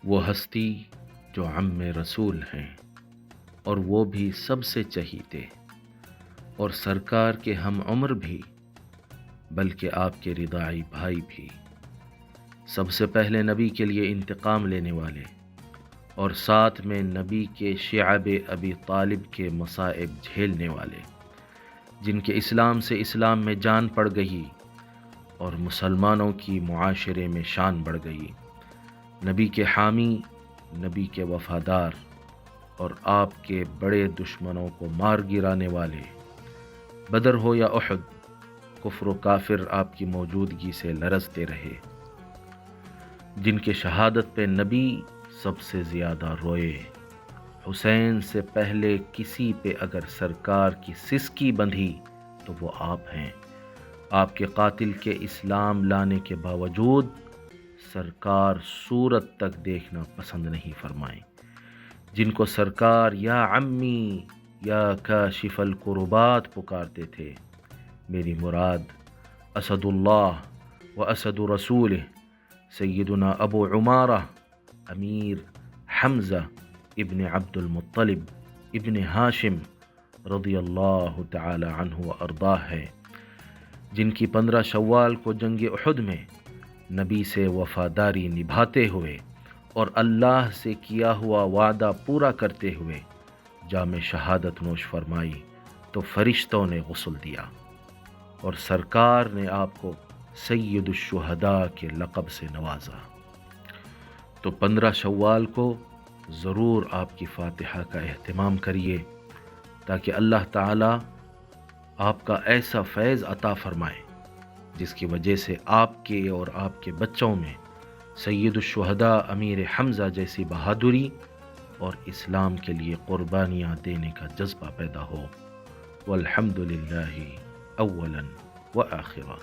وہ ہستی جو عم رسول ہیں اور وہ بھی سب سے چہیتے، اور سرکار کے ہم عمر بھی، بلکہ آپ کے رضاعی بھائی بھی، سب سے پہلے نبی کے لیے انتقام لینے والے، اور ساتھ میں نبی کے شعب ابی طالب کے مصائب جھیلنے والے، جن کے اسلام سے اسلام میں جان پڑ گئی اور مسلمانوں کی معاشرے میں شان بڑھ گئی، نبی کے حامی، نبی کے وفادار، اور آپ کے بڑے دشمنوں کو مار گرانے والے، بدر ہو یا احد، کفر و کافر آپ کی موجودگی سے لرزتے رہے، جن کے شہادت پہ نبی سب سے زیادہ روئے۔ حسین سے پہلے کسی پہ اگر سرکار کی سسکی بندھی تو وہ آپ ہیں۔ آپ کے قاتل کے اسلام لانے کے باوجود سرکار صورت تک دیکھنا پسند نہیں فرمائیں، جن کو سرکار یا عمی یا کاشف الکربات پکارتے تھے۔ میری مراد اسد اللہ و اسد رسولہ سیدنا ابو عمارہ امیر حمزہ ابن عبد المطلب ابن ہاشم رضی اللہ تعالی عنہ و ارضاہ ہے، جن کی 15 شوال کو جنگ احد میں نبی سے وفاداری نبھاتے ہوئے اور اللہ سے کیا ہوا وعدہ پورا کرتے ہوئے جام شہادت نوش فرمائی تو فرشتوں نے غسل دیا اور سرکار نے آپ کو سید الشہداء کے لقب سے نوازا۔ تو 15 شوال کو ضرور آپ کی فاتحہ کا اہتمام کریے تاکہ اللہ تعالی آپ کا ایسا فیض عطا فرمائے جس کی وجہ سے آپ کے اور آپ کے بچوں میں سید الشہداء امیر حمزہ جیسی بہادری اور اسلام کے لیے قربانیاں دینے کا جذبہ پیدا ہو۔ والحمد للہ اولا وآخرا۔